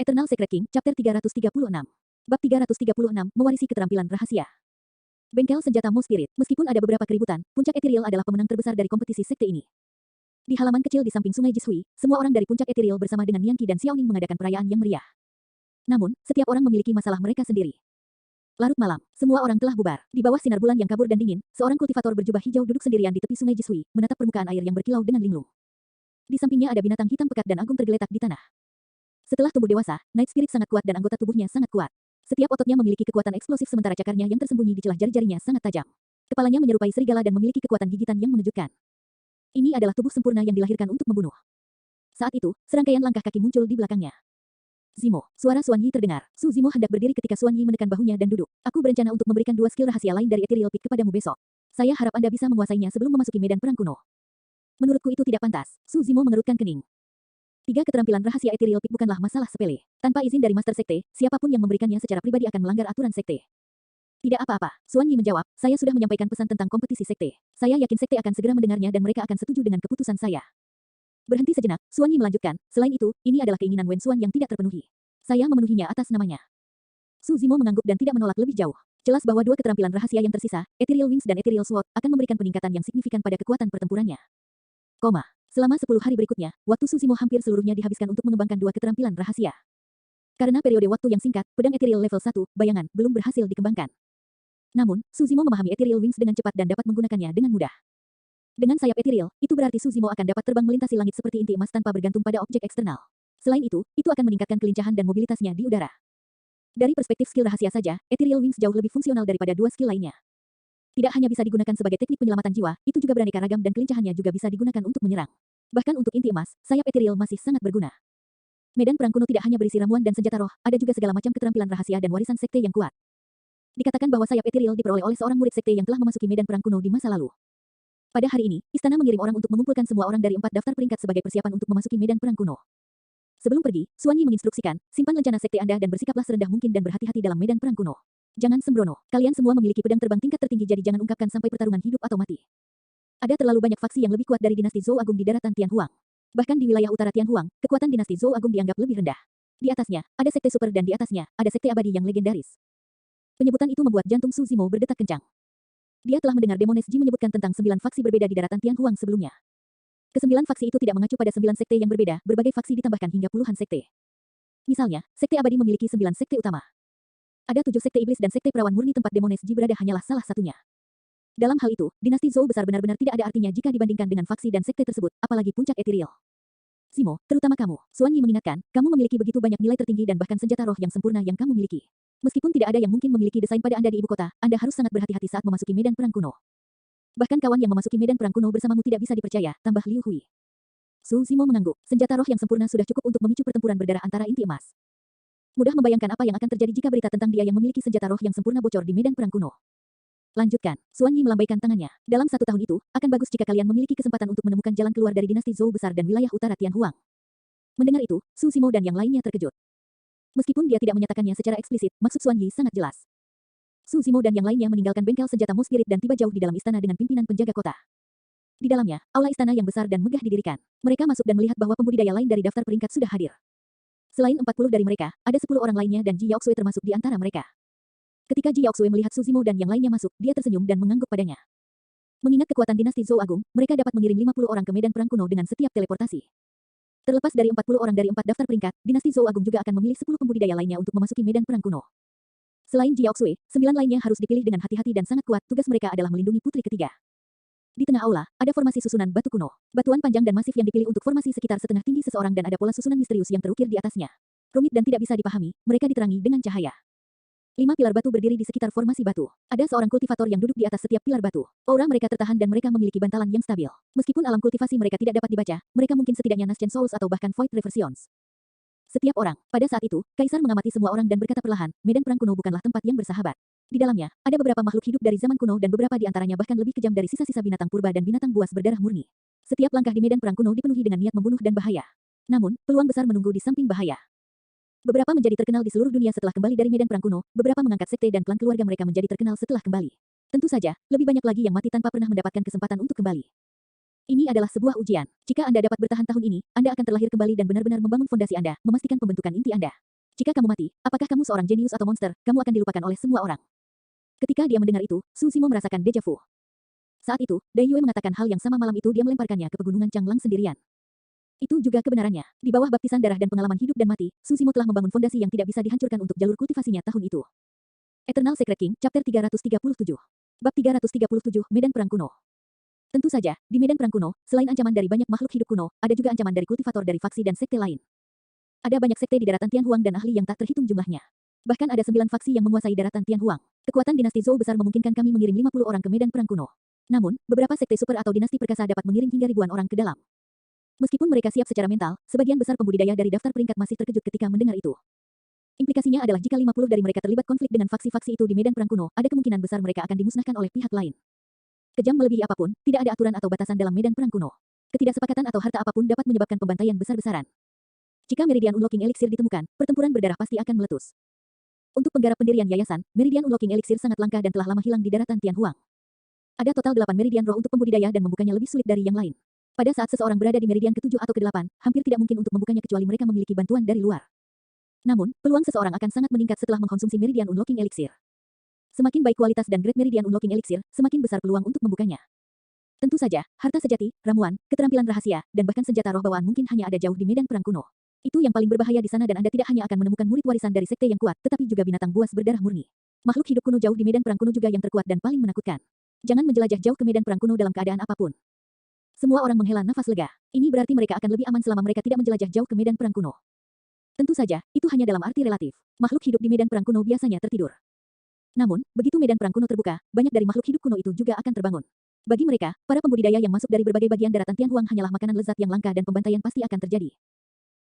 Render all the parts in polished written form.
Eternal Secret King, Chapter 336. Bab 336, Mewarisi Keterampilan Rahasia. Bengkel Senjata Mo Spirit. Meskipun ada beberapa keributan, Puncak Ethereal adalah pemenang terbesar dari kompetisi sekte ini. Di halaman kecil di samping Sungai Jishui, semua orang dari Puncak Ethereal bersama dengan Nian Qi dan Xiaoning mengadakan perayaan yang meriah. Namun, setiap orang memiliki masalah mereka sendiri. Larut malam, semua orang telah bubar. Di bawah sinar bulan yang kabur dan dingin, seorang kultivator berjubah hijau duduk sendirian di tepi Sungai Jishui, menatap permukaan air yang berkilau dengan linglung. Di sampingnya ada binatang hitam pekat dan agung tergeletak di tanah. Setelah tumbuh dewasa, Night Spirit sangat kuat dan anggota tubuhnya sangat kuat. Setiap ototnya memiliki kekuatan eksplosif sementara cakarnya yang tersembunyi di celah jari-jarinya sangat tajam. Kepalanya menyerupai serigala dan memiliki kekuatan gigitan yang mengejutkan. Ini adalah tubuh sempurna yang dilahirkan untuk membunuh. Saat itu, serangkaian langkah kaki muncul di belakangnya. Zimo, suara Xuan Yi terdengar. Su Zimo hendak berdiri ketika Xuan Yi menekan bahunya dan duduk. Aku berencana untuk memberikan 2 skill rahasia lain dari Ethereal Peak kepadamu besok. Saya harap Anda bisa menguasainya sebelum memasuki medan perang kuno. Menurutku itu tidak pantas. Su Zimo mengerutkan kening. 3 keterampilan rahasia Ethereal Peak bukanlah masalah sepele. Tanpa izin dari Master Sekte, siapapun yang memberikannya secara pribadi akan melanggar aturan Sekte. Tidak apa-apa, Xuan Yi menjawab, saya sudah menyampaikan pesan tentang kompetisi Sekte. Saya yakin Sekte akan segera mendengarnya dan mereka akan setuju dengan keputusan saya. Berhenti sejenak, Xuan Yi melanjutkan, selain itu, ini adalah keinginan Wen Xuan yang tidak terpenuhi. Saya memenuhinya atas namanya. Su Zimo mengangguk dan tidak menolak lebih jauh. Jelas bahwa 2 keterampilan rahasia yang tersisa, Ethereal Wings dan Ethereal Sword, akan memberikan peningkatan yang signifikan pada kekuatan pertempurannya. Selama 10 hari berikutnya, waktu Su Zimo hampir seluruhnya dihabiskan untuk mengembangkan 2 keterampilan rahasia. Karena periode waktu yang singkat, pedang Ethereal level 1, bayangan, belum berhasil dikembangkan. Namun, Su Zimo memahami Ethereal Wings dengan cepat dan dapat menggunakannya dengan mudah. Dengan sayap Ethereal, itu berarti Su Zimo akan dapat terbang melintasi langit seperti inti emas tanpa bergantung pada objek eksternal. Selain itu akan meningkatkan kelincahan dan mobilitasnya di udara. Dari perspektif skill rahasia saja, Ethereal Wings jauh lebih fungsional daripada 2 skill lainnya. Tidak hanya bisa digunakan sebagai teknik penyelamatan jiwa, itu juga beraneka ragam dan kelincahannya juga bisa digunakan untuk menyerang. Bahkan untuk inti emas, sayap Ethereal masih sangat berguna. Medan perang kuno tidak hanya berisi ramuan dan senjata roh, ada juga segala macam keterampilan rahasia dan warisan sekte yang kuat. Dikatakan bahwa sayap Ethereal diperoleh oleh seorang murid sekte yang telah memasuki medan perang kuno di masa lalu. Pada hari ini, istana mengirim orang untuk mengumpulkan semua orang dari 4 daftar peringkat sebagai persiapan untuk memasuki medan perang kuno. Sebelum pergi, Xuan Yi menginstruksikan, simpan lencana sekte Anda dan bersikaplah serendah mungkin dan berhati-hati dalam medan perang kuno. Jangan sembrono, kalian semua memiliki pedang terbang tingkat tertinggi jadi jangan ungkapkan sampai pertarungan hidup atau mati. Ada terlalu banyak faksi yang lebih kuat dari dinasti Zhou Agung di daratan Tianhuang. Bahkan di wilayah utara Tianhuang, kekuatan dinasti Zhou Agung dianggap lebih rendah. Di atasnya, ada sekte super dan di atasnya, ada sekte abadi yang legendaris. Penyebutan itu membuat jantung Su Zimo berdetak kencang. Dia telah mendengar Demones Ji menyebutkan tentang 9 faksi berbeda di daratan Tianhuang sebelumnya. Ke-9 faksi itu tidak mengacu pada 9 sekte yang berbeda, berbagai faksi ditambahkan hingga puluhan sekte. Misalnya, sekte abadi memiliki 9 sekte utama. Ada 7 sekte iblis dan sekte perawan murni tempat Demones Ji berada hanyalah salah satunya. Dalam hal itu, dinasti Zhou besar benar-benar tidak ada artinya jika dibandingkan dengan faksi dan sekte tersebut, apalagi puncak Ethereal. Zimo, terutama kamu, Xuan Yi mengingatkan, kamu memiliki begitu banyak nilai tertinggi dan bahkan senjata roh yang sempurna yang kamu miliki. Meskipun tidak ada yang mungkin memiliki desain pada Anda di ibu kota, Anda harus sangat berhati-hati saat memasuki medan perang kuno. Bahkan kawan yang memasuki medan perang kuno bersamamu tidak bisa dipercaya, tambah Liu Hui. Su Zimo mengangguk, senjata roh yang sempurna sudah cukup untuk memicu pertempuran berdarah antara inti emas. Mudah membayangkan apa yang akan terjadi jika berita tentang dia yang memiliki senjata roh yang sempurna bocor di medan perang kuno. Lanjutkan, Xuan Yi melambaikan tangannya. Dalam 1 tahun itu, akan bagus jika kalian memiliki kesempatan untuk menemukan jalan keluar dari dinasti Zhou besar dan wilayah utara Tianhuang. Mendengar itu, Su Zimo dan yang lainnya terkejut. Meskipun dia tidak menyatakannya secara eksplisit, maksud Xuan Yi sangat jelas. Su Zimo dan yang lainnya meninggalkan bengkel senjata Mo Spirit dan tiba jauh di dalam istana dengan pimpinan penjaga kota. Di dalamnya, aula istana yang besar dan megah didirikan. Mereka masuk dan melihat bahwa pembudidaya lain dari daftar peringkat sudah hadir. Selain 40 dari mereka, ada 10 orang lainnya dan Ji Yaoxue termasuk di antara mereka. Ketika Ji Yaoxue melihat Su Zimo dan yang lainnya masuk, dia tersenyum dan mengangguk padanya. Mengingat kekuatan dinasti Zhou Agung, mereka dapat mengirim 50 orang ke medan perang kuno dengan setiap teleportasi. Terlepas dari 40 orang dari 4 daftar peringkat, dinasti Zhou Agung juga akan memilih 10 pembudidaya lainnya untuk memasuki medan perang kuno. Selain Ji Yaoxue, 9 lainnya harus dipilih dengan hati-hati dan sangat kuat, tugas mereka adalah melindungi putri ketiga. Di tengah aula, ada formasi susunan batu kuno. Batuan panjang dan masif yang dipilih untuk formasi sekitar setengah tinggi seseorang dan ada pola susunan misterius yang terukir di atasnya. Rumit dan tidak bisa dipahami, mereka diterangi dengan cahaya. 5 pilar batu berdiri di sekitar formasi batu. Ada seorang kultivator yang duduk di atas setiap pilar batu. Aura mereka tertahan dan mereka memiliki bantalan yang stabil. Meskipun alam kultivasi mereka tidak dapat dibaca, mereka mungkin setidaknya Nascent Souls atau bahkan Void Reversions. Setiap orang. Pada saat itu, Kaisar mengamati semua orang dan berkata perlahan, medan perang kuno bukanlah tempat yang bersahabat. Di dalamnya, ada beberapa makhluk hidup dari zaman kuno dan beberapa di antaranya bahkan lebih kejam dari sisa-sisa binatang purba dan binatang buas berdarah murni. Setiap langkah di medan perang kuno dipenuhi dengan niat membunuh dan bahaya. Namun, peluang besar menunggu di samping bahaya. Beberapa menjadi terkenal di seluruh dunia setelah kembali dari medan perang kuno, beberapa mengangkat sekte dan klan keluarga mereka menjadi terkenal setelah kembali. Tentu saja, lebih banyak lagi yang mati tanpa pernah mendapatkan kesempatan untuk kembali. Ini adalah sebuah ujian. Jika Anda dapat bertahan tahun ini, Anda akan terlahir kembali dan benar-benar membangun fondasi Anda, memastikan pembentukan inti Anda. Jika kamu mati, apakah kamu seorang jenius atau monster, kamu akan dilupakan oleh semua orang. Ketika dia mendengar itu, Su Zimo merasakan deja vu. Saat itu, Dai Yue mengatakan hal yang sama malam itu dia melemparkannya ke pegunungan Changlang sendirian. Itu juga kebenarannya. Di bawah baptisan darah dan pengalaman hidup dan mati, Su Zimo telah membangun fondasi yang tidak bisa dihancurkan untuk jalur kultivasinya tahun itu. Eternal Secret King, Chapter 337. Bab 337, Medan Perang Kuno. Tentu saja, di medan perang kuno, selain ancaman dari banyak makhluk hidup kuno, ada juga ancaman dari kultivator dari faksi dan sekte lain. Ada banyak sekte di daratan Tianhuang dan ahli yang tak terhitung jumlahnya. Bahkan ada 9 faksi yang menguasai daratan Tianhuang. Kekuatan dinasti Zhou besar memungkinkan kami mengirim 50 orang ke medan perang kuno. Namun, beberapa sekte super atau dinasti perkasa dapat mengirim hingga ribuan orang ke dalam. Meskipun mereka siap secara mental, sebagian besar pembudidaya dari daftar peringkat masih terkejut ketika mendengar itu. Implikasinya adalah jika 50 dari mereka terlibat konflik dengan faksi-faksi itu di medan perang kuno, ada kemungkinan besar mereka akan dimusnahkan oleh pihak lain. Kejam melebihi apapun, tidak ada aturan atau batasan dalam medan perang kuno. Ketidaksepakatan atau harta apapun dapat menyebabkan pembantaian besar-besaran. Jika Meridian Unlocking Elixir ditemukan, pertempuran berdarah pasti akan meletus. Untuk penggarap pendirian yayasan, Meridian Unlocking Elixir sangat langka dan telah lama hilang di daratan Tianhuang. Ada total 8 Meridian Roh untuk pembudidaya dan membukanya lebih sulit dari yang lain. Pada saat seseorang berada di Meridian ke-7 atau ke-8, hampir tidak mungkin untuk membukanya kecuali mereka memiliki bantuan dari luar. Namun, peluang seseorang akan sangat meningkat setelah mengkonsumsi Meridian Unlocking Elixir. Semakin baik kualitas dan grade Meridian Unlocking Elixir, semakin besar peluang untuk membukanya. Tentu saja, harta sejati, ramuan, keterampilan rahasia, dan bahkan senjata roh bawaan mungkin hanya ada jauh di medan perang kuno. Itu yang paling berbahaya di sana dan Anda tidak hanya akan menemukan murid warisan dari sekte yang kuat, tetapi juga binatang buas berdarah murni. Makhluk hidup kuno jauh di medan perang kuno juga yang terkuat dan paling menakutkan. Jangan menjelajah jauh ke medan perang kuno dalam keadaan apapun. Semua orang menghela nafas lega. Ini berarti mereka akan lebih aman selama mereka tidak menjelajah jauh ke medan perang kuno. Tentu saja, itu hanya dalam arti relatif. Makhluk hidup di medan perang kuno biasanya tertidur. Namun, begitu medan perang kuno terbuka, banyak dari makhluk hidup kuno itu juga akan terbangun. Bagi mereka, para pembudidaya yang masuk dari berbagai bagian daratan Tianhuang hanyalah makanan lezat yang langka dan pembantaian pasti akan terjadi.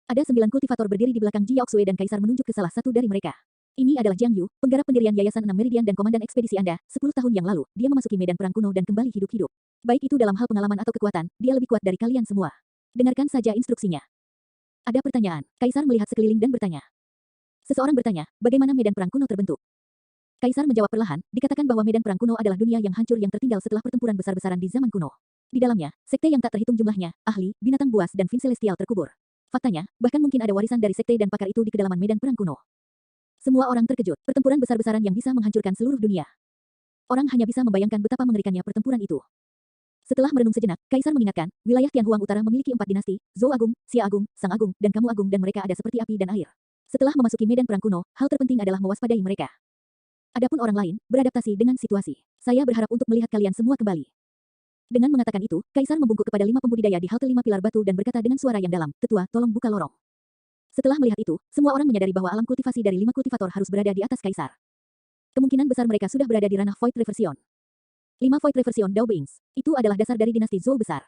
Ada 9 kultivator berdiri di belakang Ji Yaoxue dan Kaisar menunjuk ke salah satu dari mereka. Ini adalah Jiang Yu, penggarap pendirian Yayasan 6 Meridian dan komandan ekspedisi Anda. 10 tahun yang lalu, dia memasuki medan perang kuno dan kembali hidup-hidup. Baik itu dalam hal pengalaman atau kekuatan, dia lebih kuat dari kalian semua. Dengarkan saja instruksinya. Ada pertanyaan. Kaisar melihat sekeliling dan bertanya. Seseorang bertanya, bagaimana medan perang kuno terbentuk? Kaisar menjawab perlahan, dikatakan bahwa medan perang kuno adalah dunia yang hancur yang tertinggal setelah pertempuran besar-besaran di zaman kuno. Di dalamnya, sekte yang tak terhitung jumlahnya, ahli, binatang buas dan Fin Celestial terkubur. Faktanya, bahkan mungkin ada warisan dari sekte dan pakar itu di kedalaman medan perang kuno. Semua orang terkejut, pertempuran besar-besaran yang bisa menghancurkan seluruh dunia. Orang hanya bisa membayangkan betapa mengerikannya pertempuran itu. Setelah merenung sejenak, Kaisar mengingatkan, wilayah Tianhuang Utara memiliki 4 dinasti, Zhou Agung, Xia Agung, Sang Agung, dan Kamu Agung dan mereka ada seperti api dan air. Setelah memasuki medan perang kuno, hal terpenting adalah mewaspadai mereka. Adapun orang lain, beradaptasi dengan situasi. Saya berharap untuk melihat kalian semua kembali. Dengan mengatakan itu, Kaisar membungkuk kepada 5 pembudidaya di halte 5 pilar batu dan berkata dengan suara yang dalam, Tetua, tolong buka lorong. Setelah melihat itu, semua orang menyadari bahwa alam kultivasi dari 5 kultivator harus berada di atas Kaisar. Kemungkinan besar mereka sudah berada di ranah Void Reversion. 5 Void Reversion Dao Beings. Itu adalah dasar dari dinasti Zhou besar.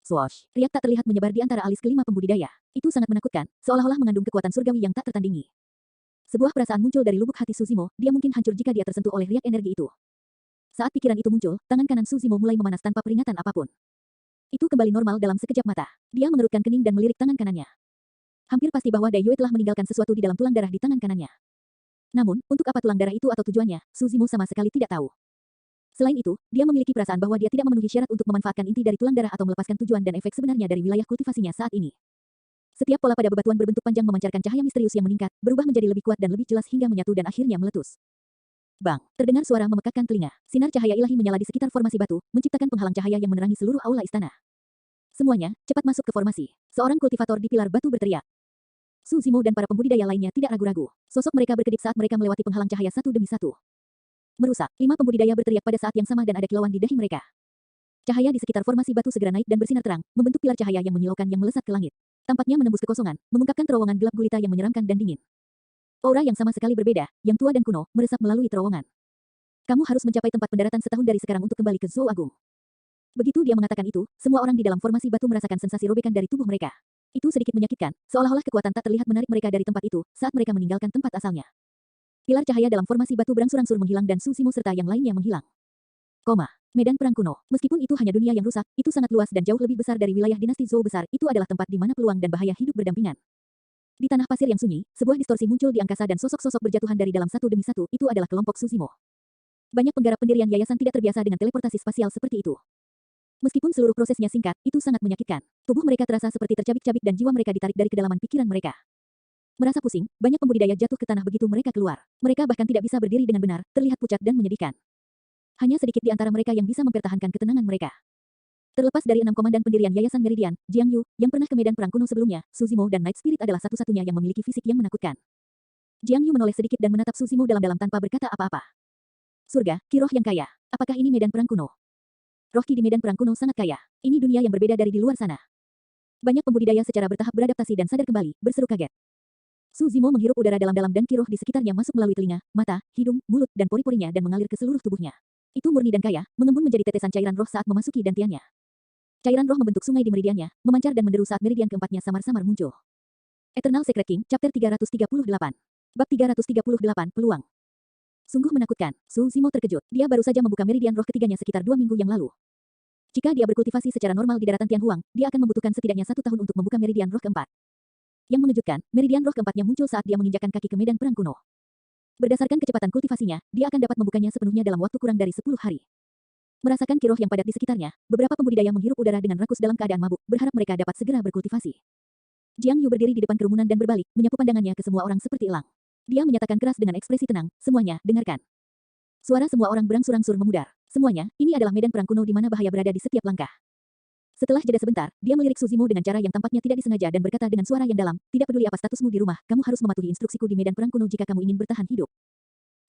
Swoosh. Riak tak terlihat menyebar di antara alis kelima pembudidaya. Itu sangat menakutkan, seolah-olah mengandung kekuatan surgawi yang tak tertandingi. Sebuah perasaan muncul dari lubuk hati Su Zimo, dia mungkin hancur jika dia tersentuh oleh riak energi itu. Saat pikiran itu muncul, tangan kanan Su Zimo mulai memanas tanpa peringatan apapun. Itu kembali normal dalam sekejap mata. Dia mengerutkan kening dan melirik tangan kanannya. Hampir pasti bahwa Dai Yue telah meninggalkan sesuatu di dalam tulang darah di tangan kanannya. Namun, untuk apa tulang darah itu atau tujuannya, Su Zimo sama sekali tidak tahu. Selain itu, dia memiliki perasaan bahwa dia tidak memenuhi syarat untuk memanfaatkan inti dari tulang darah atau melepaskan tujuan dan efek sebenarnya dari wilayah kultivasinya saat ini. Setiap pola pada bebatuan berbentuk panjang memancarkan cahaya misterius yang meningkat, berubah menjadi lebih kuat dan lebih jelas hingga menyatu dan akhirnya meletus. Bang! Terdengar suara memekakkan telinga. Sinar cahaya ilahi menyala di sekitar formasi batu, menciptakan penghalang cahaya yang menerangi seluruh aula istana. Semuanya, cepat masuk ke formasi. Seorang kultivator di pilar batu berteriak. Su Zimo dan para pembudidaya lainnya tidak ragu-ragu. Sosok mereka berkedip saat mereka melewati penghalang cahaya satu demi satu. Merusak, 5 pembudidaya berteriak pada saat yang sama dan ada kilauan di dahi mereka. Cahaya di sekitar formasi batu segera naik dan bersinar terang, membentuk pilar cahaya yang menyilaukan yang melesat ke langit. Tampaknya menembus kekosongan, mengungkapkan terowongan gelap gulita yang menyeramkan dan dingin. Aura yang sama sekali berbeda, yang tua dan kuno, meresap melalui terowongan. Kamu harus mencapai tempat pendaratan setahun dari sekarang untuk kembali ke Zhou Agung. Begitu dia mengatakan itu, semua orang di dalam formasi batu merasakan sensasi robekan dari tubuh mereka. Itu sedikit menyakitkan, seolah-olah kekuatan tak terlihat menarik mereka dari tempat itu, saat mereka meninggalkan tempat asalnya. Pilar cahaya dalam formasi batu berangsur-angsur menghilang dan Su Zimo serta yang lainnya menghilang. Medan perang kuno. Meskipun itu hanya dunia yang rusak, itu sangat luas dan jauh lebih besar dari wilayah dinasti Zhou besar. Itu adalah tempat di mana peluang dan bahaya hidup berdampingan. Di tanah pasir yang sunyi, sebuah distorsi muncul di angkasa dan sosok-sosok berjatuhan dari dalam satu demi satu. Itu adalah kelompok Su Zimo. Banyak penggarap pendirian yayasan tidak terbiasa dengan teleportasi spasial seperti itu. Meskipun seluruh prosesnya singkat, itu sangat menyakitkan. Tubuh mereka terasa seperti tercabik-cabik dan jiwa mereka ditarik dari kedalaman pikiran mereka. Merasa pusing, banyak pembudidaya jatuh ke tanah begitu mereka keluar. Mereka bahkan tidak bisa berdiri dengan benar, terlihat pucat dan menyedihkan. Hanya sedikit di antara mereka yang bisa mempertahankan ketenangan mereka. Terlepas dari 6 komandan pendirian Yayasan Meridian, Jiang Yu, yang pernah ke medan perang kuno sebelumnya, Suzimo dan Night Spirit adalah satu-satunya yang memiliki fisik yang menakutkan. Jiang Yu menoleh sedikit dan menatap Suzimo dalam-dalam tanpa berkata apa-apa. Surga, Ki Roh yang kaya. Apakah ini medan perang kuno? Roh Ki di medan perang kuno sangat kaya. Ini dunia yang berbeda dari di luar sana. Banyak pembudidaya secara bertahap beradaptasi dan sadar kembali, berseru kaget. Suzimo menghirup udara dalam-dalam dan Ki Roh di sekitarnya masuk melalui telinga, mata, hidung, mulut, dan pori-porinya dan mengalir ke seluruh tubuhnya. Itu murni dan kaya, mengembun menjadi tetesan cairan roh saat memasuki dantiannya. Cairan roh membentuk sungai di meridiannya, memancar dan menderu saat meridian keempatnya samar-samar muncul. Eternal Secret King, Chapter 338. Bab 338, Peluang. Sungguh menakutkan, Suzimo terkejut. Dia baru saja membuka meridian roh ketiganya sekitar 2 minggu yang lalu. Jika dia berkultivasi secara normal di daratan Tianhuang, dia akan membutuhkan setidaknya 1 tahun untuk membuka meridian roh keempat. Yang mengejutkan, meridian roh keempatnya muncul saat dia menginjakkan kaki ke medan perang kuno. Berdasarkan kecepatan kultivasinya, dia akan dapat membukanya sepenuhnya dalam waktu kurang dari 10 hari. Merasakan Ki Roh yang padat di sekitarnya, beberapa pembudidaya menghirup udara dengan rakus dalam keadaan mabuk, berharap mereka dapat segera berkultivasi. Jiang Yu berdiri di depan kerumunan dan berbalik, menyapu pandangannya ke semua orang seperti elang. Dia menyatakan keras dengan ekspresi tenang, semuanya, dengarkan. Suara semua orang berangsur-angsur memudar. Semuanya, ini adalah medan perang kuno di mana bahaya berada di setiap langkah. Setelah jeda sebentar, dia melirik Suzimo dengan cara yang tampaknya tidak disengaja dan berkata dengan suara yang dalam, tidak peduli apa statusmu di rumah, kamu harus mematuhi instruksiku di medan perang kuno jika kamu ingin bertahan hidup.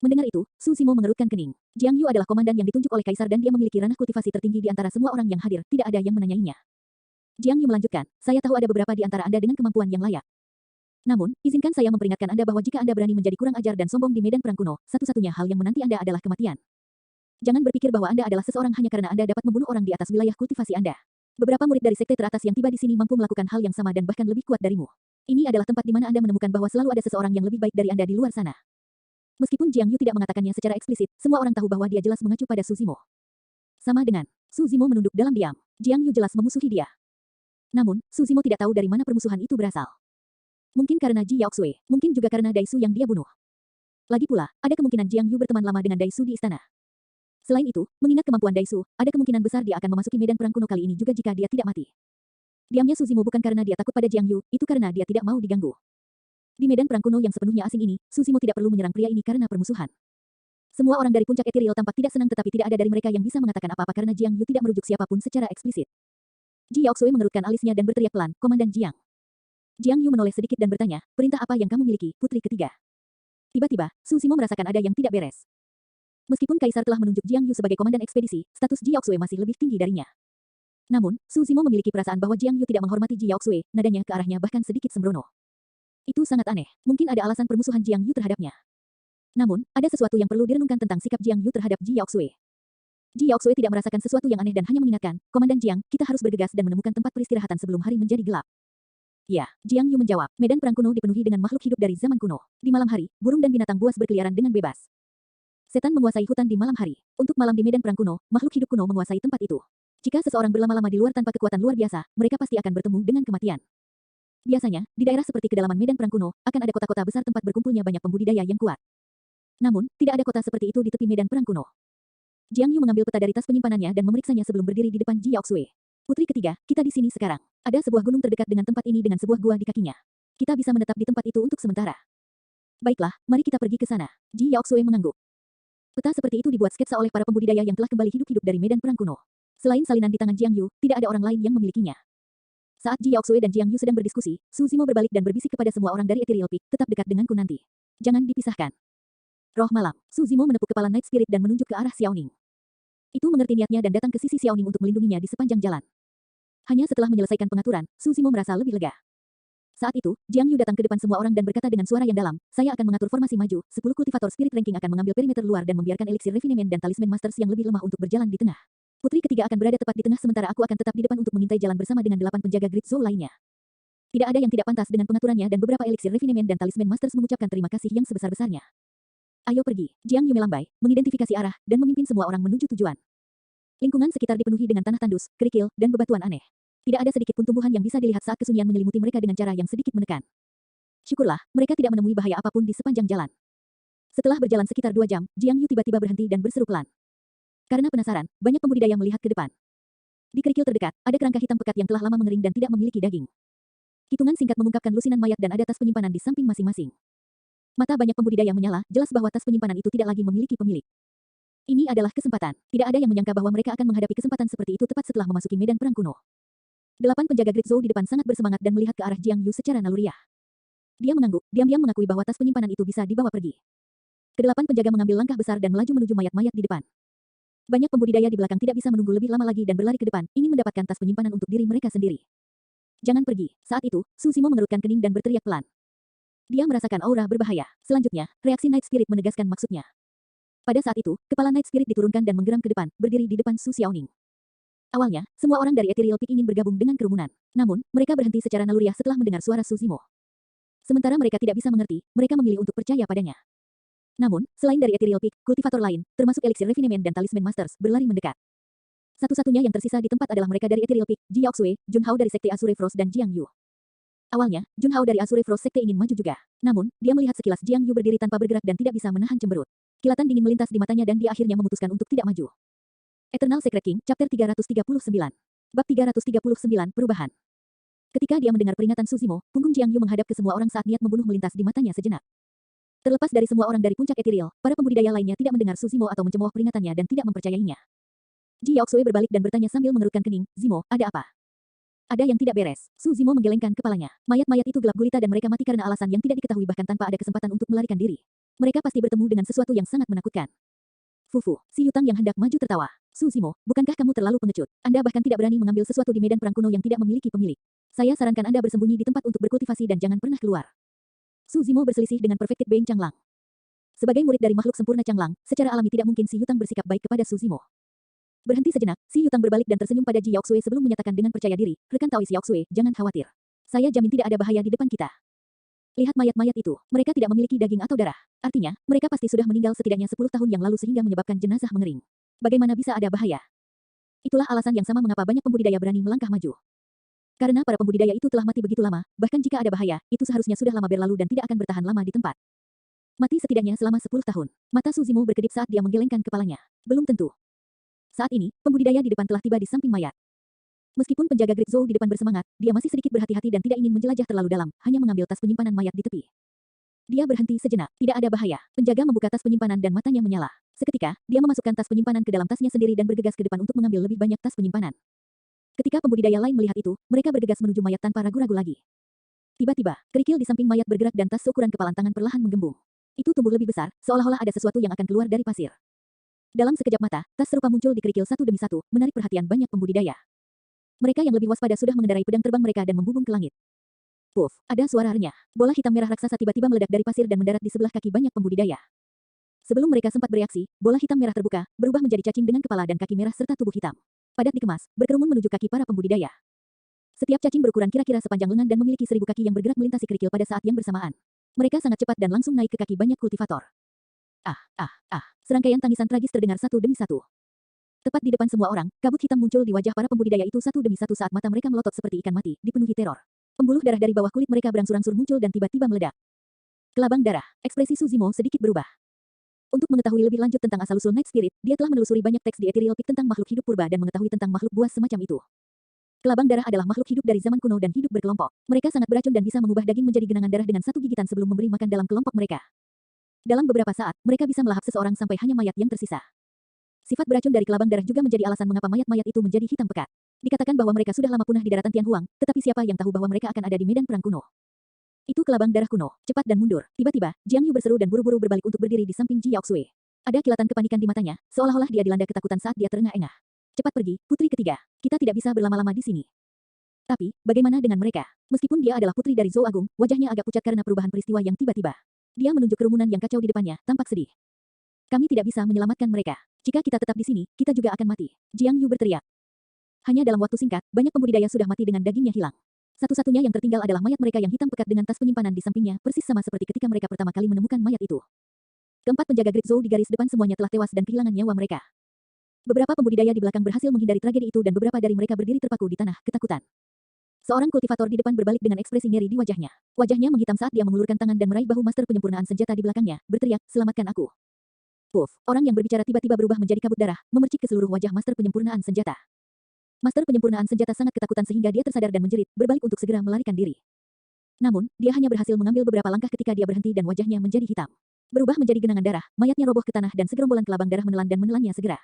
Mendengar itu, Suzimo mengerutkan kening. Jiang Yu adalah komandan yang ditunjuk oleh kaisar dan dia memiliki ranah kultivasi tertinggi di antara semua orang yang hadir, tidak ada yang menanyainya. Jiang Yu melanjutkan, saya tahu ada beberapa di antara Anda dengan kemampuan yang layak. Namun, izinkan saya memperingatkan Anda bahwa jika Anda berani menjadi kurang ajar dan sombong di medan perang kuno, satu-satunya hal yang menanti Anda adalah kematian. Jangan berpikir bahwa Anda adalah seseorang hanya karena Anda dapat membunuh orang di atas wilayah kultivasi Anda. Beberapa murid dari sekte teratas yang tiba di sini mampu melakukan hal yang sama dan bahkan lebih kuat darimu. Ini adalah tempat di mana Anda menemukan bahwa selalu ada seseorang yang lebih baik dari Anda di luar sana. Meskipun Jiang Yu tidak mengatakannya secara eksplisit, semua orang tahu bahwa dia jelas mengacu pada Suzimo. Sama dengan, Suzimo menunduk dalam diam. Jiang Yu jelas memusuhi dia. Namun, Suzimo tidak tahu dari mana permusuhan itu berasal. Mungkin karena Ji Yaoxue, mungkin juga karena Daisu yang dia bunuh. Lagi pula, ada kemungkinan Jiang Yu berteman lama dengan Daisu di istana. Selain itu, mengingat kemampuan Daisu, ada kemungkinan besar dia akan memasuki medan perang kuno kali ini juga jika dia tidak mati. Diamnya Suzimo bukan karena dia takut pada Jiang Yu, itu karena dia tidak mau diganggu. Di medan perang kuno yang sepenuhnya asing ini, Suzimo tidak perlu menyerang pria ini karena permusuhan. Semua orang dari puncak ethereal tampak tidak senang tetapi tidak ada dari mereka yang bisa mengatakan apa-apa karena Jiang Yu tidak merujuk siapapun secara eksplisit. Ji Yaoxue mengerutkan alisnya dan berteriak pelan, Komandan Jiang. Jiang Yu menoleh sedikit dan bertanya, perintah apa yang kamu miliki, putri ketiga? Tiba-tiba, Suzimo merasakan ada yang tidak beres. Meskipun Kaisar telah menunjuk Jiang Yu sebagai komandan ekspedisi, status Ji Yaoxue masih lebih tinggi darinya. Namun, Suzimo memiliki perasaan bahwa Jiang Yu tidak menghormati Ji Yaoxue, nadanya ke arahnya bahkan sedikit sembrono. Itu sangat aneh, mungkin ada alasan permusuhan Jiang Yu terhadapnya. Namun, ada sesuatu yang perlu direnungkan tentang sikap Jiang Yu terhadap Ji Yaoxue. Ji Yaoxue tidak merasakan sesuatu yang aneh dan hanya mengingatkan, Komandan Jiang, kita harus bergegas dan menemukan tempat peristirahatan sebelum hari menjadi gelap. Ya, Jiang Yu menjawab, medan perang kuno dipenuhi dengan makhluk hidup dari zaman kuno. Di malam hari, burung dan binatang buas berkeliaran dengan bebas. Setan menguasai hutan di malam hari. Untuk malam di medan perang kuno, makhluk hidup kuno menguasai tempat itu. Jika seseorang berlama-lama di luar tanpa kekuatan luar biasa, mereka pasti akan bertemu dengan kematian. Biasanya, di daerah seperti kedalaman medan perang kuno, akan ada kota-kota besar tempat berkumpulnya banyak pembudidaya yang kuat. Namun, tidak ada kota seperti itu di tepi medan perang kuno. Jiang Yu mengambil peta dari tas penyimpanannya dan memeriksanya sebelum berdiri di depan Ji Yaoxue. Putri ketiga, kita di sini sekarang. Ada sebuah gunung terdekat dengan tempat ini dengan sebuah gua di kakinya. Kita bisa menetap di tempat itu untuk sementara. Baiklah, mari kita pergi ke sana. Ji Yaoxue mengangguk. Peta seperti itu dibuat sketsa oleh para pembudidaya yang telah kembali hidup-hidup dari medan perang kuno. Selain salinan di tangan Jiang Yu, tidak ada orang lain yang memilikinya. Saat Ji Yaoxue dan Jiang Yu sedang berdiskusi, Suzimo berbalik dan berbisik kepada semua orang dari Ethereal Peak, tetap dekat denganku nanti. Jangan dipisahkan. Roh malam, Suzimo menepuk kepala Night Spirit dan menunjuk ke arah Xiaoning. Itu mengerti niatnya dan datang ke sisi Xiaoning untuk melindunginya di sepanjang jalan. Hanya setelah menyelesaikan pengaturan, Suzimo merasa lebih lega. Saat itu, Jiang Yu datang ke depan semua orang dan berkata dengan suara yang dalam, saya akan mengatur formasi maju, 10 kultivator spirit ranking akan mengambil perimeter luar dan membiarkan eliksir refinement dan talisman masters yang lebih lemah untuk berjalan di tengah. Putri ketiga akan berada tepat di tengah sementara aku akan tetap di depan untuk mengintai jalan bersama dengan 8 penjaga Grid Zone lainnya. Tidak ada yang tidak pantas dengan pengaturannya dan beberapa eliksir refinement dan talisman masters mengucapkan terima kasih yang sebesar-besarnya. Ayo pergi, Jiang Yu melambai, mengidentifikasi arah, dan memimpin semua orang menuju tujuan. Lingkungan sekitar dipenuhi dengan tanah tandus, kerikil, dan bebatuan aneh. Tidak ada sedikit pun tumbuhan yang bisa dilihat saat kesunyian menyelimuti mereka dengan cara yang sedikit menekan. Syukurlah, mereka tidak menemui bahaya apapun di sepanjang jalan. Setelah berjalan sekitar 2 jam, Jiang Yu tiba-tiba berhenti dan berseru pelan. Karena penasaran, banyak pembudidaya melihat ke depan. Di kerikil terdekat, ada kerangka hitam pekat yang telah lama mengering dan tidak memiliki daging. Hitungan singkat mengungkapkan lusinan mayat dan ada tas penyimpanan di samping masing-masing. Mata banyak pembudidaya menyala, jelas bahwa tas penyimpanan itu tidak lagi memiliki pemilik. Ini adalah kesempatan. Tidak ada yang menyangka bahwa mereka akan menghadapi kesempatan seperti itu tepat setelah memasuki medan perang kuno. 8 penjaga Great Zhou di depan sangat bersemangat dan melihat ke arah Jiang Yu secara naluriah. Dia mengangguk, diam-diam mengakui bahwa tas penyimpanan itu bisa dibawa pergi. Kedelapan penjaga mengambil langkah besar dan melaju menuju mayat-mayat di depan. Banyak pembudidaya di belakang tidak bisa menunggu lebih lama lagi dan berlari ke depan, ingin mendapatkan tas penyimpanan untuk diri mereka sendiri. Jangan pergi. Saat itu, Su Zimo mengerutkan kening dan berteriak pelan. Dia merasakan aura berbahaya. Selanjutnya, reaksi Night Spirit menegaskan maksudnya. Pada saat itu, kepala Night Spirit diturunkan dan menggeram ke depan, berdiri di depan Su Xiaoning. Awalnya, semua orang dari Ethereal Peak ingin bergabung dengan kerumunan. Namun, mereka berhenti secara naluriah setelah mendengar suara Su Zimo. Sementara mereka tidak bisa mengerti, mereka memilih untuk percaya padanya. Namun, selain dari Ethereal Peak, kultivator lain, termasuk Elixir Refinement dan Talisman Masters, berlari mendekat. Satu-satunya yang tersisa di tempat adalah mereka dari Ethereal Peak, Ji Yaoxue, Jun Hao dari Sekte Azure Frost dan Jiang Yu. Awalnya, Jun Hao dari Azure Frost Sekte ingin maju juga. Namun, dia melihat sekilas Jiang Yu berdiri tanpa bergerak dan tidak bisa menahan cemberut. Kilatan dingin melintas di matanya dan dia akhirnya memutuskan untuk tidak maju. Eternal Secret King, Chapter 339. Bab 339, Perubahan. Ketika dia mendengar peringatan Su Zimo, punggung Jiang Yu menghadap ke semua orang saat niat membunuh melintas di matanya sejenak. Terlepas dari semua orang dari puncak Ethereal, para pembudidaya lainnya tidak mendengar Su Zimo atau mencemooh peringatannya dan tidak mempercayainya. Ji Yaoxue berbalik dan bertanya sambil mengerutkan kening, Zimo, ada apa? Ada yang tidak beres. Su Zimo menggelengkan kepalanya. Mayat-mayat itu gelap gulita dan mereka mati karena alasan yang tidak diketahui bahkan tanpa ada kesempatan untuk melarikan diri. Mereka pasti bertemu dengan sesuatu yang sangat menakutkan. Fufu, si Yutang yang hendak maju tertawa. Su Zimo, bukankah kamu terlalu pengecut? Anda bahkan tidak berani mengambil sesuatu di medan perang kuno yang tidak memiliki pemilik. Saya sarankan Anda bersembunyi di tempat untuk berkultivasi dan jangan pernah keluar. Su Zimo berselisih dengan Perfected Being Changlang. Sebagai murid dari makhluk sempurna Changlang, secara alami tidak mungkin si Yutang bersikap baik kepada Su Zimo. Berhenti sejenak, si Yutang berbalik dan tersenyum pada Ji Yaoxue sebelum menyatakan dengan percaya diri, rekan Taois Yaoxue, jangan khawatir. Saya jamin tidak ada bahaya di depan kita. Lihat mayat-mayat itu, mereka tidak memiliki daging atau darah. Artinya, mereka pasti sudah meninggal setidaknya 10 tahun yang lalu sehingga menyebabkan jenazah mengering. Bagaimana bisa ada bahaya? Itulah alasan yang sama mengapa banyak pembudidaya berani melangkah maju. Karena para pembudidaya itu telah mati begitu lama, bahkan jika ada bahaya, itu seharusnya sudah lama berlalu dan tidak akan bertahan lama di tempat. Mati setidaknya selama 10 tahun. Mata Su Zimo berkedip saat dia menggelengkan kepalanya. Belum tentu. Saat ini, pembudidaya di depan telah tiba di samping mayat. Meskipun penjaga Great Zhou di depan bersemangat, dia masih sedikit berhati-hati dan tidak ingin menjelajah terlalu dalam, hanya mengambil tas penyimpanan mayat di tepi. Dia berhenti sejenak, tidak ada bahaya. Penjaga membuka tas penyimpanan dan matanya menyala. Seketika, dia memasukkan tas penyimpanan ke dalam tasnya sendiri dan bergegas ke depan untuk mengambil lebih banyak tas penyimpanan. Ketika pembudidaya lain melihat itu, mereka bergegas menuju mayat tanpa ragu-ragu lagi. Tiba-tiba, kerikil di samping mayat bergerak dan tas seukuran kepalan tangan perlahan menggembung. Itu tumbuh lebih besar, seolah-olah ada sesuatu yang akan keluar dari pasir. Dalam sekejap mata, tas serupa muncul di kerikil satu demi satu, menarik perhatian banyak pembudidaya. Mereka yang lebih waspada sudah mengendarai pedang terbang mereka dan membubung ke langit. Puff, ada suara renyah. Bola hitam merah raksasa tiba-tiba meledak dari pasir dan mendarat di sebelah kaki banyak pembudidaya. Sebelum mereka sempat bereaksi, bola hitam merah terbuka, berubah menjadi cacing dengan kepala dan kaki merah serta tubuh hitam. Padat dikemas, berkerumun menuju kaki para pembudidaya. Setiap cacing berukuran kira-kira sepanjang lengan dan memiliki 1000 kaki yang bergerak melintasi kerikil pada saat yang bersamaan. Mereka sangat cepat dan langsung naik ke kaki banyak kultivator. Serangkaian tangisan tragis terdengar satu demi satu. Tepat di depan semua orang, kabut hitam muncul di wajah para pembudidaya itu satu demi satu saat mata mereka melotot seperti ikan mati, dipenuhi teror. Pembuluh darah dari bawah kulit mereka berangsur-angsur muncul dan tiba-tiba meledak. Kelabang darah, ekspresi Su Zimo sedikit berubah. Untuk mengetahui lebih lanjut tentang asal-usul Night Spirit, dia telah menelusuri banyak teks di Ethereal Peak tentang makhluk hidup purba dan mengetahui tentang makhluk buas semacam itu. Kelabang darah adalah makhluk hidup dari zaman kuno dan hidup berkelompok. Mereka sangat beracun dan bisa mengubah daging menjadi genangan darah dengan satu gigitan sebelum memberi makan dalam kelompok mereka. Dalam beberapa saat, mereka bisa melahap seseorang sampai hanya mayat yang tersisa. Sifat beracun dari kelabang darah juga menjadi alasan mengapa mayat-mayat itu menjadi hitam pekat. Dikatakan bahwa mereka sudah lama punah di daratan Tianhuang, tetapi siapa yang tahu bahwa mereka akan ada di medan perang kuno. Itu kelabang darah kuno, cepat dan mundur. Tiba-tiba, Jiang Yu berseru dan buru-buru berbalik untuk berdiri di samping Ji Yaoxue. Ada kilatan kepanikan di matanya, seolah-olah dia dilanda ketakutan saat dia terengah-engah. Cepat pergi, putri ketiga. Kita tidak bisa berlama-lama di sini. Tapi, bagaimana dengan mereka? Meskipun dia adalah putri dari Zhou Agung, wajahnya agak pucat karena perubahan peristiwa yang tiba-tiba. Dia menunjuk kerumunan yang kacau di depannya, tampak sedih. Kami tidak bisa menyelamatkan mereka. Jika kita tetap di sini, kita juga akan mati. Jiang Yu berteriak. Hanya dalam waktu singkat, banyak pembudidaya sudah mati dengan dagingnya hilang. Satu-satunya yang tertinggal adalah mayat mereka yang hitam pekat dengan tas penyimpanan di sampingnya, persis sama seperti ketika mereka pertama kali menemukan mayat itu. Keempat penjaga Great Zhou di garis depan semuanya telah tewas dan kehilangan nyawa mereka. Beberapa pembudidaya di belakang berhasil menghindari tragedi itu dan beberapa dari mereka berdiri terpaku di tanah, ketakutan. Seorang kultivator di depan berbalik dengan ekspresi ngeri di wajahnya. Wajahnya menghitam saat dia mengulurkan tangan dan meraih bahu master penyempurnaan senjata di belakangnya, berteriak, selamatkan aku. Puff, orang yang berbicara tiba-tiba berubah menjadi kabut darah, memercik ke seluruh wajah master penyempurnaan senjata. Master penyempurnaan senjata sangat ketakutan sehingga dia tersadar dan menjerit, berbalik untuk segera melarikan diri. Namun, dia hanya berhasil mengambil beberapa langkah ketika dia berhenti dan wajahnya menjadi hitam. Berubah menjadi genangan darah, mayatnya roboh ke tanah dan segerombolan kelabang darah menelan dan menelannya segera.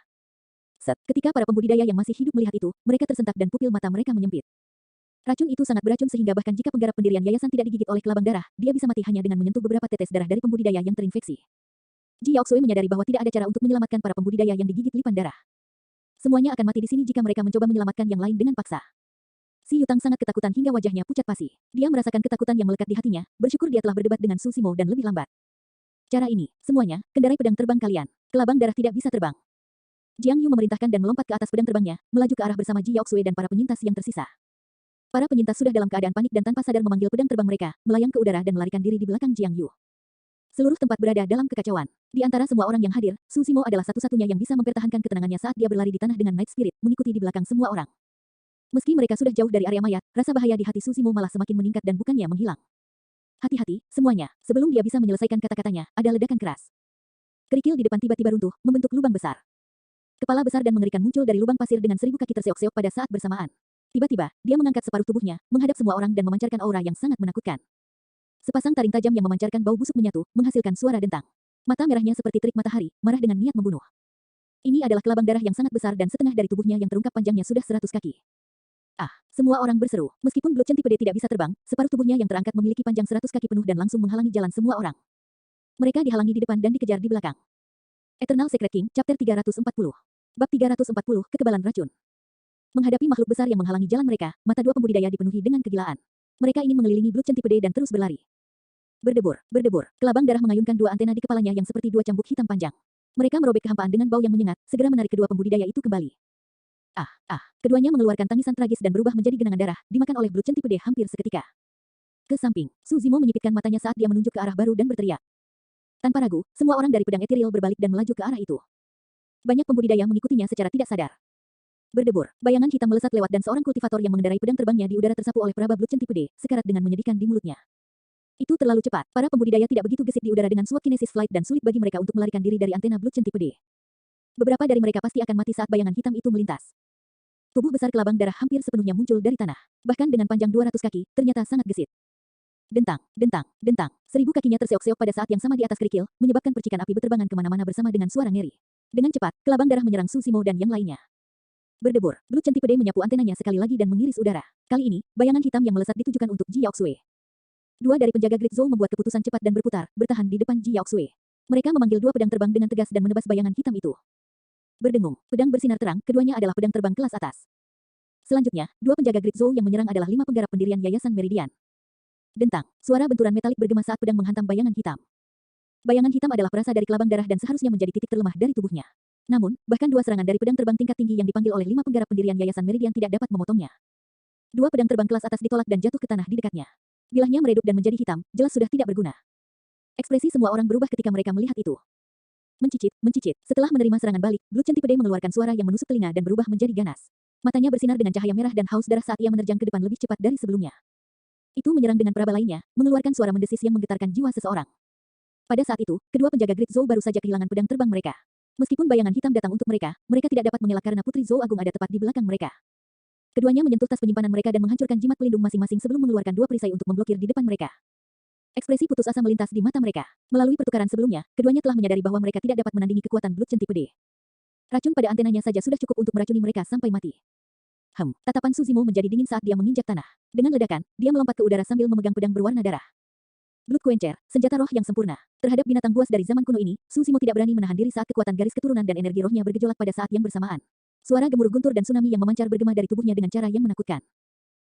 Ketika para pembudidaya yang masih hidup melihat itu, mereka tersentak dan pupil mata mereka menyempit. Racun itu sangat beracun sehingga bahkan jika penggarap pendirian yayasan tidak digigit oleh kelabang darah, dia bisa mati hanya dengan menyentuh beberapa tetes darah dari pembudidaya yang terinfeksi. Ji Yaoxue menyadari bahwa tidak ada cara untuk menyelamatkan para pembudidaya yang digigit lipan darah. Semuanya akan mati di sini jika mereka mencoba menyelamatkan yang lain dengan paksa. Si Yutang sangat ketakutan hingga wajahnya pucat pasi. Dia merasakan ketakutan yang melekat di hatinya, bersyukur dia telah berdebat dengan Su Zimo dan lebih lambat. Cara ini, semuanya, kendarai pedang terbang kalian. Kelabang darah tidak bisa terbang. Jiang Yu memerintahkan dan melompat ke atas pedang terbangnya, melaju ke arah bersama Ji Yaoxue dan para penyintas yang tersisa. Para penyintas sudah dalam keadaan panik dan tanpa sadar memanggil pedang terbang mereka, melayang ke udara dan melarikan diri di belakang Jiang Yu. Seluruh tempat berada dalam kekacauan. Di antara semua orang yang hadir, Su Zimo adalah satu-satunya yang bisa mempertahankan ketenangannya saat dia berlari di tanah dengan Night Spirit, mengikuti di belakang semua orang. Meski mereka sudah jauh dari area mayat, rasa bahaya di hati Su Zimo malah semakin meningkat dan bukannya menghilang. Hati-hati, semuanya. Sebelum dia bisa menyelesaikan kata-katanya, ada ledakan keras. Kerikil di depan tiba-tiba runtuh, membentuk lubang besar. Kepala besar dan mengerikan muncul dari lubang pasir dengan 1000 kaki terseok-seok pada saat bersamaan. Tiba-tiba, dia mengangkat separuh tubuhnya, menghadap semua orang dan memancarkan aura yang sangat menakutkan. Sepasang taring tajam yang memancarkan bau busuk menyatu, menghasilkan suara dentang. Mata merahnya seperti terik matahari, marah dengan niat membunuh. Ini adalah kelabang darah yang sangat besar dan setengah dari tubuhnya yang terungkap panjangnya sudah 100 kaki. Semua orang berseru. Meskipun Blood Centipede tidak bisa terbang, separuh tubuhnya yang terangkat memiliki panjang 100 kaki penuh dan langsung menghalangi jalan semua orang. Mereka dihalangi di depan dan dikejar di belakang. Eternal Secret King, Chapter 340. Bab 340, Kekebalan Racun. Menghadapi makhluk besar yang menghalangi jalan mereka, mata dua pembudidaya dipenuhi dengan kegilaan. Mereka ingin mengelilingi Blood Centipede dan terus berlari. Berdebur, berdebur, kelabang darah mengayunkan dua antena di kepalanya yang seperti dua cambuk hitam panjang. Mereka merobek kehampaan dengan bau yang menyengat, segera menarik kedua pembudidaya itu kembali. Keduanya mengeluarkan tangisan tragis dan berubah menjadi genangan darah, dimakan oleh Blood Centipede hampir seketika. Ke samping, Su Zimo menyipitkan matanya saat dia menunjuk ke arah baru dan berteriak. Tanpa ragu, semua orang dari pedang etiril berbalik dan melaju ke arah itu. Banyak pembudidaya mengikutinya secara tidak sadar. Berdebur, bayangan hitam melesat lewat dan seorang kultivator yang mengendarai pedang terbangnya di udara tersapu oleh peraba Blood Centipede, sekarat dengan menyedihkan di mulutnya. Itu terlalu cepat. Para pembudidaya tidak begitu gesit di udara dengan sword kinesis flight dan sulit bagi mereka untuk melarikan diri dari antena Blood Centipede. Beberapa dari mereka pasti akan mati saat bayangan hitam itu melintas. Tubuh besar kelabang darah hampir sepenuhnya muncul dari tanah. Bahkan dengan panjang 200 kaki, ternyata sangat gesit. Dentang, dentang, dentang. 1000 kakinya terseok-seok pada saat yang sama di atas kerikil, menyebabkan percikan api berterbangan kemana-mana bersama dengan suara ngeri. Dengan cepat, kelabang darah menyerang Su Zimo dan yang lainnya. Berdebur, Blood Centipede menyapu antenanya sekali lagi dan mengiris udara. Kali ini, bayangan hitam yang melesat ditujukan untuk Ji Yaoxue. Dua dari penjaga Great Zhou membuat keputusan cepat dan berputar, bertahan di depan Ji Yaoxue. Mereka memanggil dua pedang terbang dengan tegas dan menebas bayangan hitam itu. Berdengung, pedang bersinar terang, keduanya adalah pedang terbang kelas atas. Selanjutnya, dua penjaga Great Zhou yang menyerang adalah 5 penggarap pendirian Yayasan Meridian. Dentang, suara benturan metalik bergema saat pedang menghantam bayangan hitam. Bayangan hitam adalah perasa dari kelabang darah dan seharusnya menjadi titik terlemah dari tubuhnya. Namun, bahkan dua serangan dari pedang terbang tingkat tinggi yang dipanggil oleh 5 penggarap pendirian Yayasan Meridian tidak dapat memotongnya. Dua pedang terbang kelas atas ditolak dan jatuh ke tanah di dekatnya. Bilahnya meredup dan menjadi hitam, jelas sudah tidak berguna. Ekspresi semua orang berubah ketika mereka melihat itu. Mencicit, mencicit. Setelah menerima serangan balik, Blood Centipede mengeluarkan suara yang menusuk telinga dan berubah menjadi ganas. Matanya bersinar dengan cahaya merah dan haus darah saat ia menerjang ke depan lebih cepat dari sebelumnya. Itu menyerang dengan peraba lainnya, mengeluarkan suara mendesis yang menggetarkan jiwa seseorang. Pada saat itu, kedua penjaga Great Zhou baru saja kehilangan pedang terbang mereka. Meskipun bayangan hitam datang untuk mereka, mereka tidak dapat mengelak karena Putri Zhou Agung ada tepat di belakang mereka. Keduanya menyentuh tas penyimpanan mereka dan menghancurkan jimat pelindung masing-masing sebelum mengeluarkan dua perisai untuk memblokir di depan mereka. Ekspresi putus asa melintas di mata mereka. Melalui pertukaran sebelumnya, keduanya telah menyadari bahwa mereka tidak dapat menandingi kekuatan Blood Centipede. Racun pada antenanya saja sudah cukup untuk meracuni mereka sampai mati. Tatapan Su Zimo menjadi dingin saat dia menginjak tanah. Dengan ledakan, dia melompat ke udara sambil memegang pedang berwarna darah. Blood Quencher, senjata roh yang sempurna. Terhadap binatang buas dari zaman kuno ini, Su Zimo tidak berani menahan diri saat kekuatan garis keturunan dan energi rohnya bergejolak pada saat yang bersamaan. Suara gemuruh guntur dan tsunami yang memancar bergema dari tubuhnya dengan cara yang menakutkan.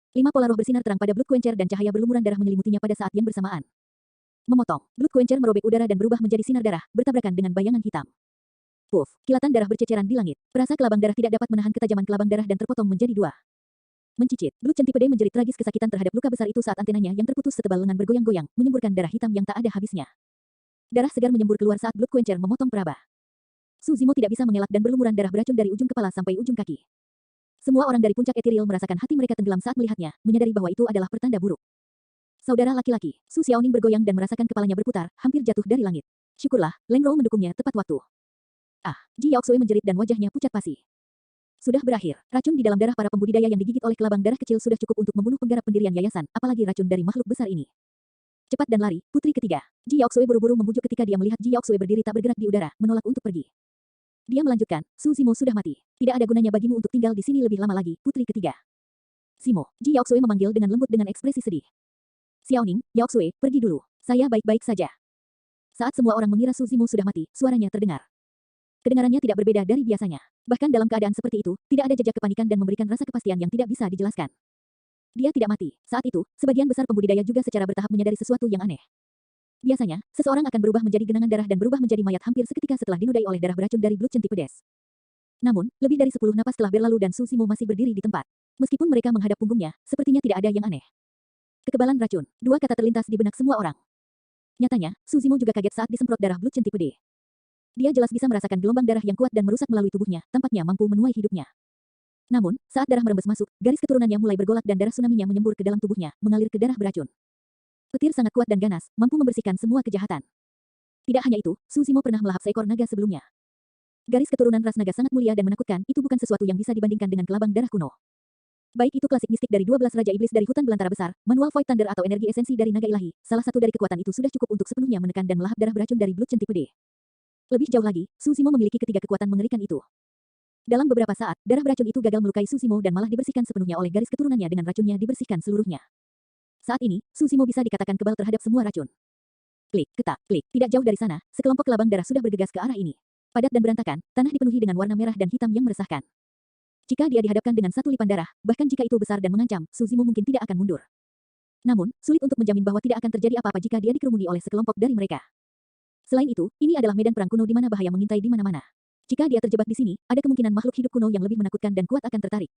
5 pola roh bersinar terang pada Blood Quencher dan cahaya berlumuran darah menyelimutinya pada saat yang bersamaan. Memotong, Blood Quencher merobek udara dan berubah menjadi sinar darah, bertabrakan dengan bayangan hitam. Puff, kilatan darah berceceran di langit. Perasa kelabang darah tidak dapat menahan ketajaman kelabang darah dan terpotong menjadi 2. Mencicit, Blood Centipede menjerit tragis kesakitan terhadap luka besar itu saat antenanya yang terputus setebal lengan bergoyang-goyang, menyemburkan darah hitam yang tak ada habisnya. Darah segar menyembur keluar saat Blood Quencher memotong peraba. Su Zimo tidak bisa mengelak dan berlumuran darah beracun dari ujung kepala sampai ujung kaki. Semua orang dari puncak etiril merasakan hati mereka tenggelam saat melihatnya, menyadari bahwa itu adalah pertanda buruk. Saudara laki-laki, Su Xiaoning bergoyang dan merasakan kepalanya berputar, hampir jatuh dari langit. Syukurlah, Leng Rou mendukungnya tepat waktu. Ji Yaoxue menjerit dan wajahnya pucat pasi. Sudah berakhir. Racun di dalam darah para pembudidaya yang digigit oleh kelabang darah kecil sudah cukup untuk membunuh penggarap pendirian yayasan, apalagi racun dari makhluk besar ini. Cepat dan lari, putri ketiga. Ji Yaoxue buru-buru membujuk ketika dia melihat Ji Yaoxue berdiri tak bergerak di udara, menolak untuk pergi. Dia melanjutkan, Su Zimo sudah mati. Tidak ada gunanya bagimu untuk tinggal di sini lebih lama lagi, putri ketiga. Zimo, Ji Yaoxue memanggil dengan lembut dengan ekspresi sedih. Xiaoning, Yaoxue, pergi dulu. Saya baik-baik saja. Saat semua orang mengira Su Zimo sudah mati, suaranya terdengar. Kedengarannya tidak berbeda dari biasanya. Bahkan dalam keadaan seperti itu, tidak ada jejak kepanikan dan memberikan rasa kepastian yang tidak bisa dijelaskan. Dia tidak mati. Saat itu, sebagian besar pembudidaya juga secara bertahap menyadari sesuatu yang aneh. Biasanya, seseorang akan berubah menjadi genangan darah dan berubah menjadi mayat hampir seketika setelah dinodai oleh darah beracun dari Blood Centipedes. Namun, lebih dari 10 napas telah berlalu dan Su Zimo masih berdiri di tempat. Meskipun mereka menghadap punggungnya, sepertinya tidak ada yang aneh. Kekebalan racun. Dua kata terlintas di benak semua orang. Nyatanya, Su Zimo juga kaget saat disemprot darah Blood Centipede. Dia jelas bisa merasakan gelombang darah yang kuat dan merusak melalui tubuhnya, tampaknya mampu menuai hidupnya. Namun, saat darah merembes masuk, garis keturunannya mulai bergolak dan darah tsunami-nya menyembur ke dalam tubuhnya, mengalir ke darah beracun. Petir sangat kuat dan ganas, mampu membersihkan semua kejahatan. Tidak hanya itu, Su Zimo pernah melahap seekor naga sebelumnya. Garis keturunan ras naga sangat mulia dan menakutkan, itu bukan sesuatu yang bisa dibandingkan dengan kelabang darah kuno. Baik itu klasik mistik dari 12 Raja Iblis dari hutan belantara besar, manual Void Thunder atau energi esensi dari naga ilahi, salah satu dari kekuatan itu sudah cukup untuk sepenuhnya menekan dan melahap darah beracun dari Blood Centipede. Lebih jauh lagi, Su Zimo memiliki ketiga kekuatan mengerikan itu. Dalam beberapa saat, darah beracun itu gagal melukai Su Zimo dan malah dibersihkan sepenuhnya oleh garis keturunannya dengan racunnya dibersihkan seluruhnya. Saat ini, Su Zimo bisa dikatakan kebal terhadap semua racun. Klik, ketak, klik. Tidak jauh dari sana, sekelompok kelabang darah sudah bergegas ke arah ini. Padat dan berantakan, tanah dipenuhi dengan warna merah dan hitam yang meresahkan. Jika dia dihadapkan dengan satu lipan darah, bahkan jika itu besar dan mengancam, Su Zimo mungkin tidak akan mundur. Namun, sulit untuk menjamin bahwa tidak akan terjadi apa-apa jika dia dikerumuni oleh sekelompok dari mereka. Selain itu, ini adalah medan perang kuno di mana bahaya mengintai di mana-mana. Jika dia terjebak di sini, ada kemungkinan makhluk hidup kuno yang lebih menakutkan dan kuat akan tertarik.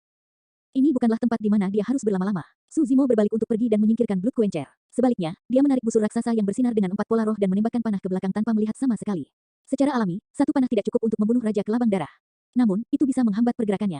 Ini bukanlah tempat di mana dia harus berlama-lama. Su Zimo berbalik untuk pergi dan menyingkirkan Blood Quencher. Sebaliknya, dia menarik busur raksasa yang bersinar dengan 4 pola roh dan menembakkan panah ke belakang tanpa melihat sama sekali. Secara alami, satu panah tidak cukup untuk membunuh Raja Kelabang Darah. Namun, itu bisa menghambat pergerakannya.